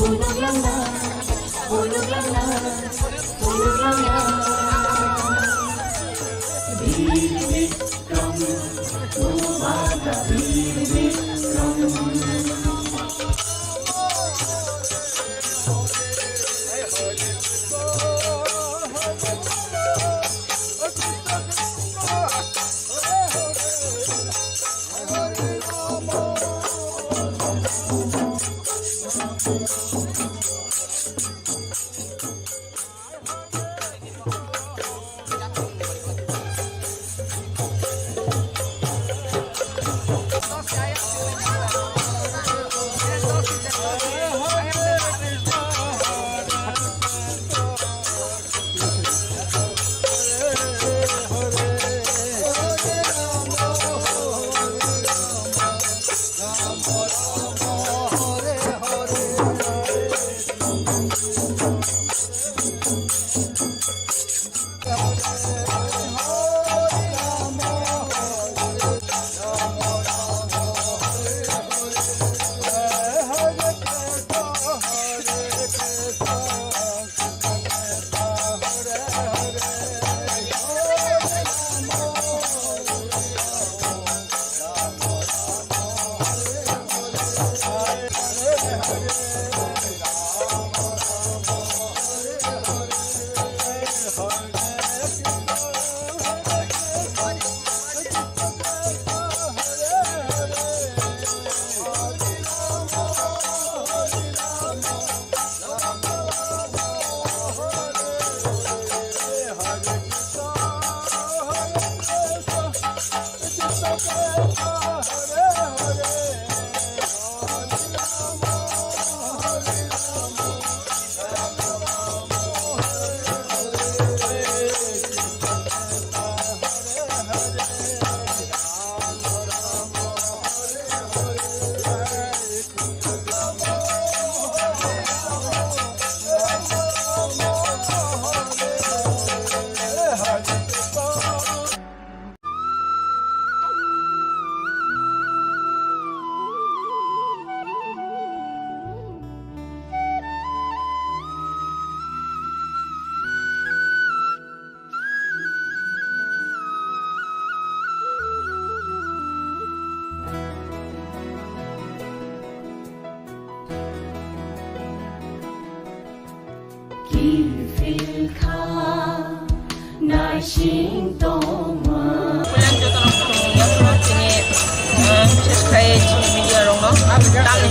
Hãy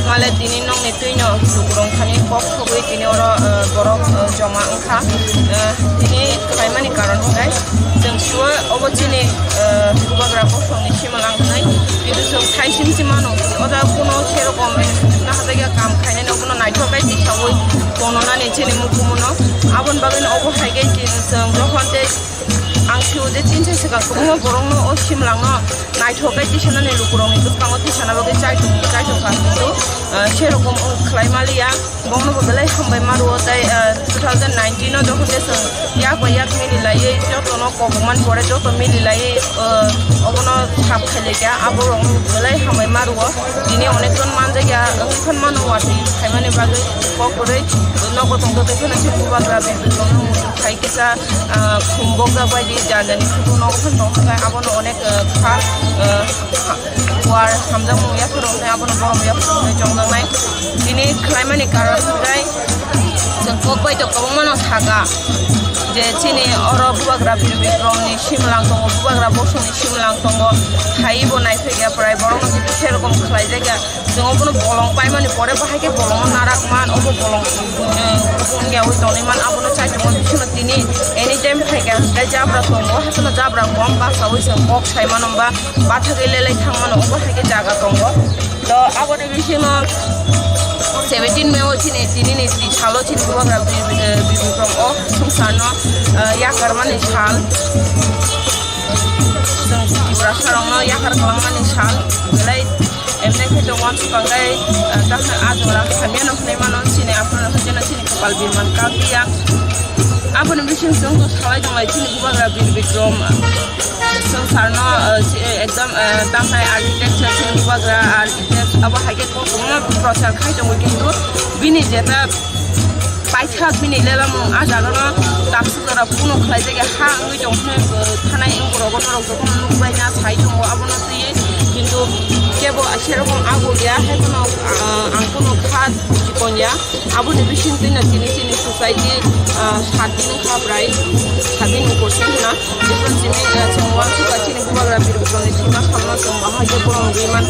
Malah dini nong itu ino lukurong kami kok kue dini orang borok joma engkau dini kami mani karon guys dan semua obat sini beberapa kosong isi malang nai itu so kai sim sim mano oda kuno cero komen nah ada ya kam kai nene kuno naik kok kai disawui kuno nane sini mukumono abon bagian obat hai kai sini sengjohan deh angkio deh tinta sekarang semua borong no osim lango naik kok kai di sana nih lukurong itu kamu di sana bagai cai tuh kan itu সেরকম ক্লাইমালিয়া বংন বদলাই হামবাই মারু তাই 2019 no যখন দেশ ইয়াক ইয়াক মিলিলাই যত ন কবমান পড়ে যত মিলিলাই অবন সাপ খাইলেগা আবো রং বদলাই হামবাই মারু দিনে অনেকজন মান জায়গা এখন মানু আতি খাইমানে বাগে ককরে নগতং তো দেখে নাছে বুবাগ্রা বেদন খাই কিসা খুমবগা বাইদি জানজানি ফুটো নগখন দংখাই আবন অনেক খা war hamzang mu ya phurong ne abon bom ya phurong jongang nai ini climate karon gai jeng kok bai to kabong mano thaga je chini oro bubagra birbi rong ni shimlang tongo bubagra bosong ni shimlang tongo hai bo nai phega prai borong ni serokom khlai jaga jeng obono bolong pai mani pore bahai ke bolong narak man obo bolong ya oi toni man abono chai tongo bishuna tini anytime phega gai jabra tongo hatono jabra bom ba sawoi se kok sai manomba batha gelele thangmano obo haike jaga tongo to abone bishima 17 Mei ochine tini ni salo chin bubagra bibikrong o sungsano yakar mani sal sung tibrasarong no yakar kalang mani sal lai emne kheto wan sukangai takha ajola khameno khneimano chine apna khajena chine kapal birman kakia apun bishin sung to salai jonglai chine bubagra bibikrong sungsarno exam takha architecture chine bubagra architect abo haike ko প্রচার খাইতো কিন্তু বিনি যেটা পাইছাক বিনি লেলাম আজানো দাকসু জরা পুনো খাই জায়গা হা ওই জংনে থানায় ইংরগন রগ যখন নুবাইনা ছাই দङ আবনো তুই কিন্তু কেবল সেরকম আগো গিয়া হেকনো আঙ্কনো খাদ জিকনিয়া আবনি বিশিন তিনা চিনি চিনি সোসাইটি 7 দিন খাবরাই 7 দিন করছে না যেমন চিনি ওয়ান সুকা চিনি বুবাগ্রা বিরুদ্ধে সীমা সামনা সম বাহাজে বরং বিমান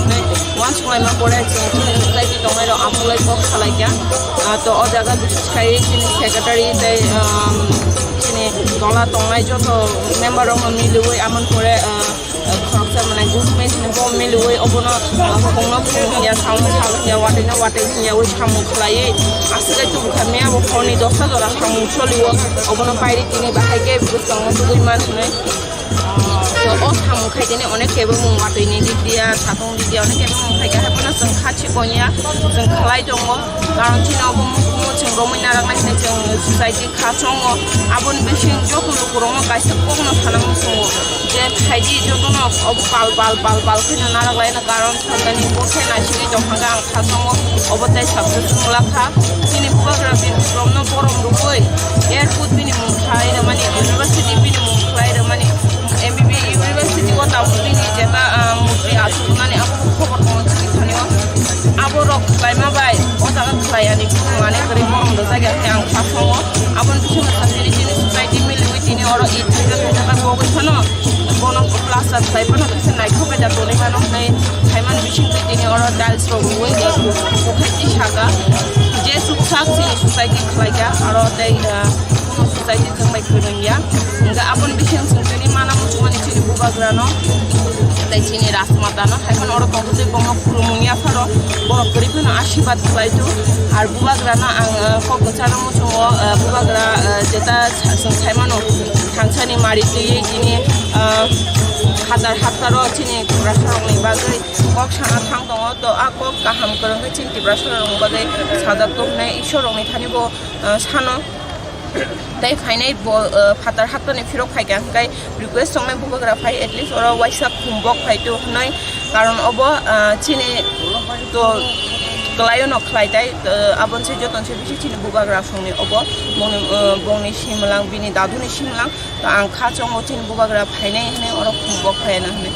ওয়ান সমাইমা পড়ে চিনি সোসাইটি দঙাইর আমলাই কক খালাইয়া তো অ জায়গা বিশেষ খাই চিনি সেক্রেটারি তাই চিনি দলা দঙাই যত মেম্বার রং মিলুই আমন করে খরচা মানে গভর্নমেন্ট বম মিলুই অবনো হকংনো ফুনিয়া সামু সালনিয়া ওয়াটেনা ওয়াটেনিয়া ওই সামু খলাইয়ে আসলে তো খামিয়া ও ফনি 10 জরা সামু চলিও অবনো বাইরে তিনি বাহাইকে বুঝতাম দুই মান নাই তো ও সামু খাইতেনে অনেক কেবল মুং ওয়াটেনি দিদিয়া সাতং দিদিয়া অনেক কেবল মুং খাইকা হাবনা जों খাচি কনিয়া जों খলাই দङ কারণ চিনা অবমু जों রমইনা রাখনাই जों সোসাইটি খাচং আবন বেশি যখন করং গাইছে কোন থানাম সङ যে খাইদি যতন অব বাল ফিনা নারাগলাই না কারণ সরকারি বসে না সিরি দংখাঙ্গা আং খাচং অবতাই সাবজেক্ট সুংলাখা তিনি বুবাগ্রা বিক্রম ন বরম রুকই এয়ারপোর্ট বিনি মুং খাই মানে ইউনিভার্সিটি বিনি মুং খাই মানে এমবিবি ইউনিভার্সিটি ও তাউনি যেটা মুদ্রি আসুনানি আবু খবর পৌঁছি খানিও আবো রক লাইমা বাই ও জায়গা খাইয়ানি মানে গরি বরম দ জায়গা আং খাচং আবন বিশনা সাবজেক্ট তিনি সোসাইটি মিলুই তিনি অর ই থাকা গগৈছন bono plaza saipano kese naikho be da tone mano nei thaiman bishin pe tini ora tiles ro woi ga khati shaga je suksak si society khlaiga aro dai kono society jombai khurungya nga apon bishin sungteni mana muchmani chini bubagra no dai chini rasmata no thaiman ora tongte bomo khurumunya pharo boro goribna ashibad khlaitu ar bubagra na ang kokchana muchmo bubagra jeta thaiman thangchani mari tui chini হাজারো চিনি টিব্রাসরংনি বাগै cock সানা থাং দङ তো আ cock গাহাम করंगै चिनि टिब्रासरं बागै साजात गनाय इसरंनि थानिबो सानो তাই ফাইনাই ফাটার হাতনি ফিরক ফাইকা গাই request সময় বুবাগ্রা phi at least ওরা ওয়াইসা খুমবক ফাইতো নয় কারণ অব চিনি তো Kelayon o kelaitai abon se joton se bisi chini bubagra songni obo bongni simlang bini daduni simlang to ang khachong o chini bubagra phainai hne oro khubok phaina hne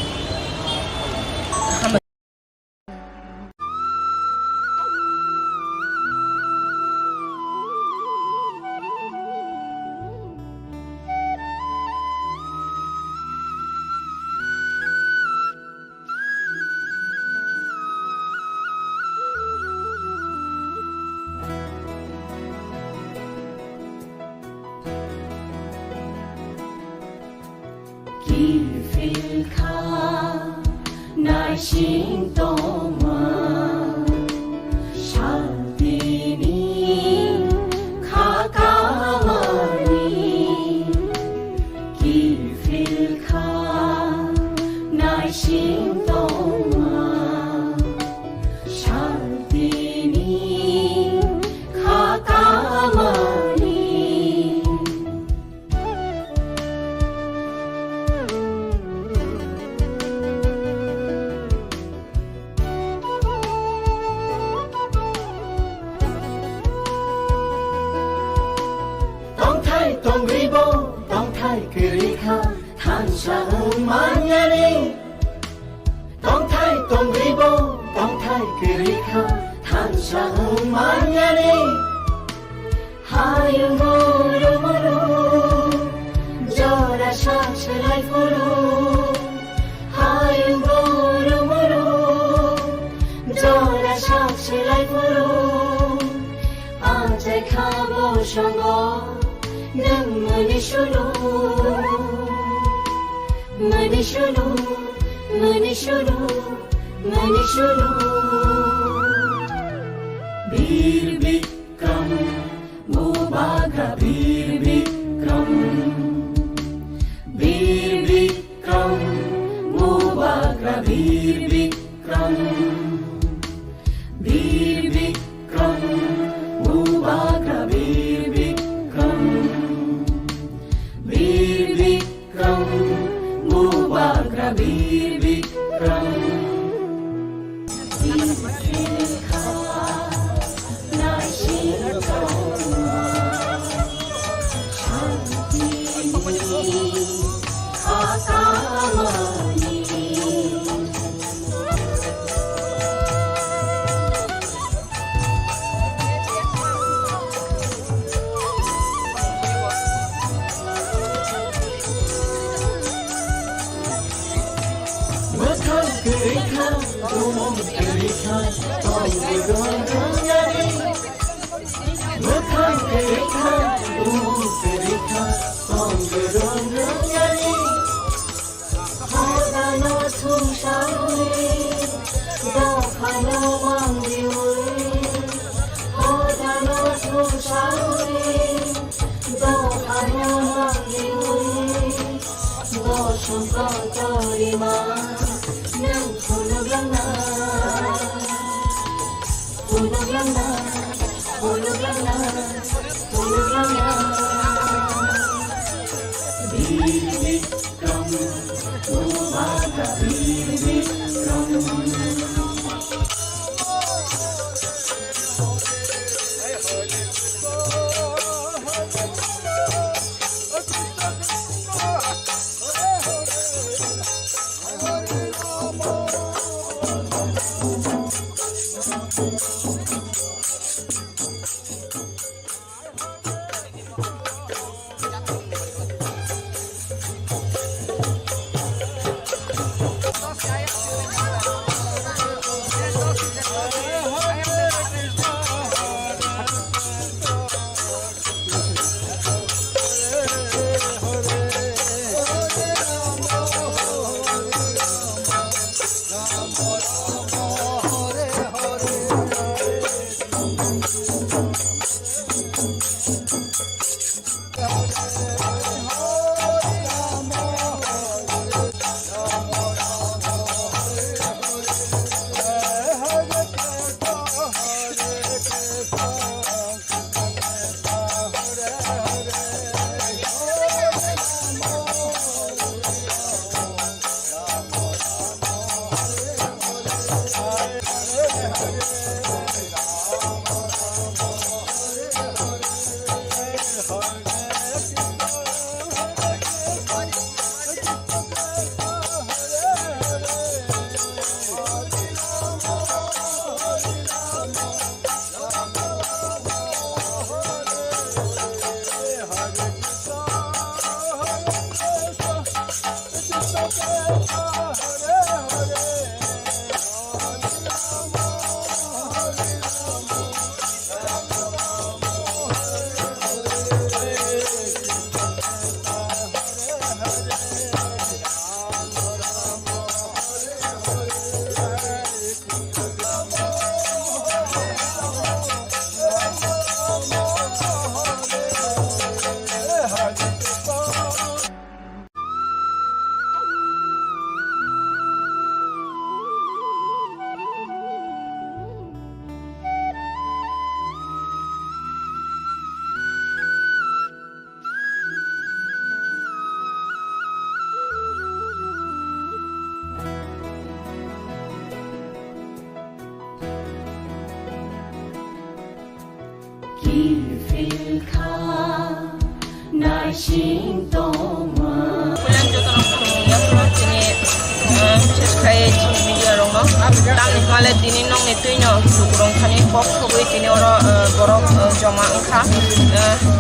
Malah dini nong itu nyo lukurong kani pok sogoi dini oro borok joma engka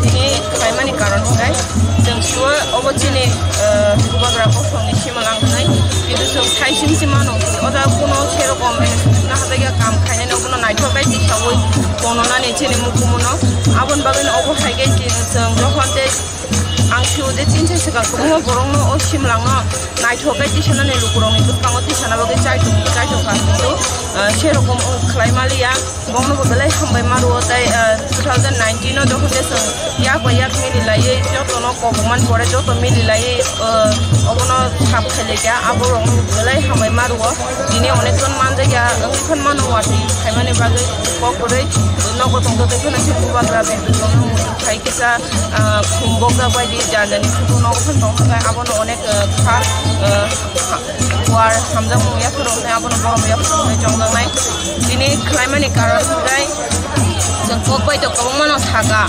dini kai mani karon kai जों सुवा अबचिनि गुबाग्रा बसंनि सिमालां होनाय किन्तु जों खायसिम सिमानो अदा कोनो सेरकम ना हाजाया काम खायनाय कोनो नायथबाय दिसावै बननानै चिनि मुकुमनो आबन बागैनो अबो हायगे जों जखनते आं फिउदे तिनसे सिगां गोबां बरंनो अ सिमलाङो नायथबाय दिसनानै लुकुरंनि दुखाङो दिसनाबागै जायथखा किन्तु सेरकम खालायमालिया बंनो बेलाय हामबाय मारुओ ताय 2019 नो जखनते जों याक मिलिलायै जतनो कगमान परे जत मिलिलायै अबनो साब खेलेगा आबो रंग बेलाय हामबाय मारुओ दिनै अनेकजन मानजाया ओंखन मानवाति खायमानि बागै ककरै नगतंग देखना गुबाग्रा बेदनो खायकिसा खुम्बगा बायदि जानानै फुटु नगफन दंखाय आबनो अनेक खार वार हामजा मुयाफोराव आबनो बरमयाफोराव जंगांनाय दिनै खायमानि कारन जाय जों ककबाय द गोबां थागा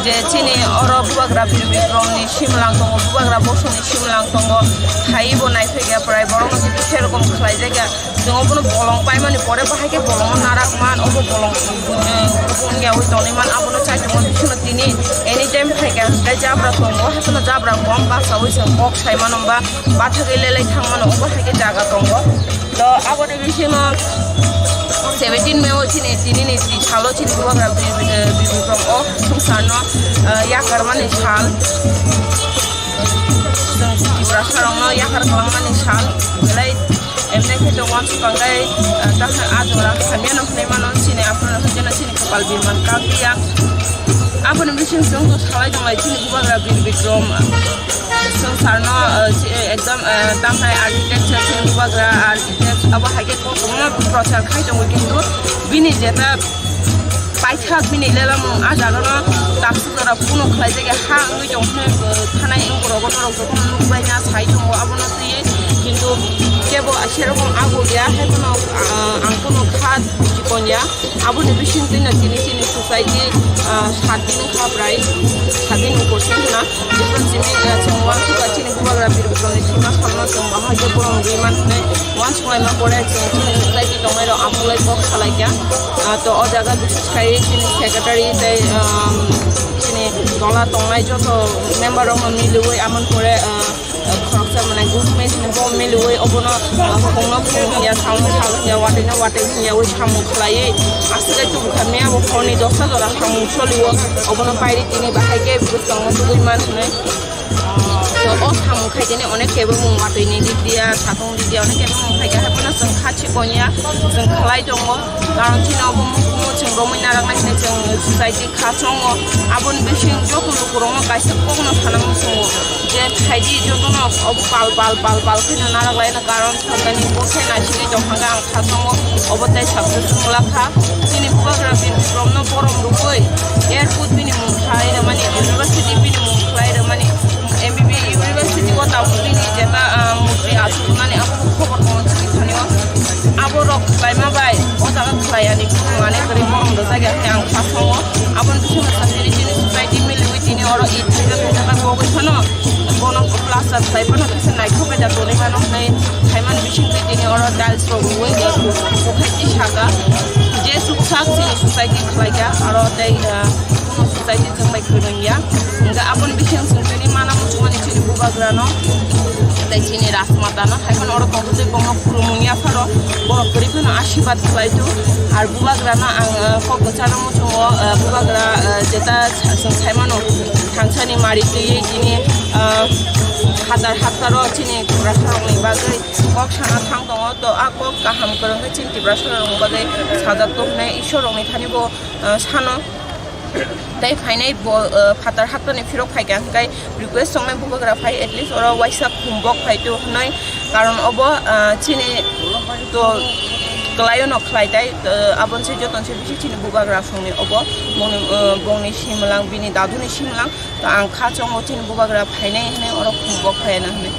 जे चिनि अर बुबाग्रा बिरबिक्रमनि सिमलां दङ बुबाग्रा बसंनि सिमलां दङ थाइबो नायफैगा प्राय बरं किन्तु सेरकम खालाय जायगा जों अबनो बलं पाइमानि परे बाहायके बलं नाराकमान अबो बलं गुबुननिया उ दनिमान आबनो चाइदोंमोन बिसोरनो दिनै एनि टाइम फैगा गाय जाब्रा दङ हातनो जाब्रा गम बासाव जों कक साइमान होमबा बाथागे लेले थांमान अबो हायके जागा दङ द आबनो बिसिनो 17 Mei ochine tinini salo chini bubagra bibikrong o sungsarno yakar mani sal tibrasarongno yakar kalamani sal belai emne kheto once pangai takha ajora kamiano khneimano chini aprona khajana chini kapal birman kakia apun bising sung salai dongai chini bubagra bibikrom sungsarno ekdam tamhai architecture chini bubagra architect abo hage ko kuma prochar khai dong kintu bini jeta paithak bini lelam ajarano tapsura puno khlai jage ha ngi jonghe thanai engro gonoro gono nubaina sai dong abono tiye kintu kebo serokom ago ya hekono angkono khat jikonya abo ni bising tina tini society sadin khabrai sadin percent na different simi chungwa ka chini bubagra birbikrom ni sima salno chung bahage borong biman ne once my ma pore society tomero apulai box khalaiya to o jaga biশেষ kai chini secretary tai chini dola tongnai joto member rong milui amon pore khoksa mane government ni bom milui obono khongno ya samu ya wate ya oi samu khlai asile tu khamia bo khoni dosa dora samu choliwo obono pairi tini bahage bisong tugui man ne to o samu khaidene onek kebo mung watini didia satong didia onek kebo mung khaiga hapona जों खाथि गनिया जों खलाय दङ कारण थिनावबो मुखुमो जों रमायना राखनाय जों society खासङ आबन बिसिं जखन लुकुरङ गाइसा कखनो थानांगौ सङो जे थाइदि जतनो अब बाल खैना नारागलायना कारण थांगानि बसे नासिरि दंफांगा आं खासङ अबताय साबसे सुंलाखा दिनै बुबाग्रा बिरबिक्रमनो बरम रुपै एयारपोर्ट बिनि मुंखाय माने इउनिभार्सिटी बिनि मुंखाय माने MBB University ko tauni jeta mutri asunani aku khobor ko thaniyo abo rok laima bai o jaga khlayani mane kari mong do jaga yang khasongo abon bisu sasiri jini society milui tini oro it jaga ko khono bono plaza saipana kise nai khobe da toni mano nei khaiman bisu tini oro tiles ro wei ga ko khati shaga je suksak sini society khlaiga aro dai society jambai khirongya nga abon bisu sini mana muchumani chini bubagrano dai chini rasmatano haikon oro kongte bongo kurumunya faro boro korifano ashibad khlaitu ar bubagrano ang kokchano muchumo bubagra jeta saimano thangchani mari tui chini হাজারো চিনি টিব্রাসরংনি বাগै cock সানা थां दङ तो आ कक गाहाम करंगै चिनि टिब्रासरं बागै साजातो हनाय इसोरंनि थानिबो सानो তাই ফাইনাই ফাটার হাতনি ফিরক ফাইকা হাই রিকোয়েস্ট সংনাই বুবাগ্রা ফাই এটলিস্ট ওরা ওয়াইসা খুমবক ফাইতো হনাই কারণ অব চিনি তো গলায়নো খ্লাইতাই আবন সে যতন সে বিশি চিনি বুবাগ্রা সংনি অব বংনি সিমলাং বিনি দাদুনি সিমলাং তো আং খাচং চিনি বুবাগ্রা ফাইনাই হনাই ওরা খুমবক ফাইনা হনাই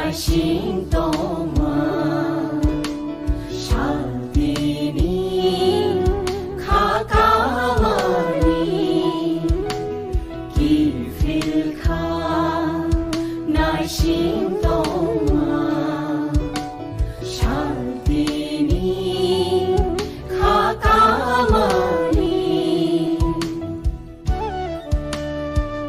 날씬 동안 샤디니 가까워니 길필카 날씬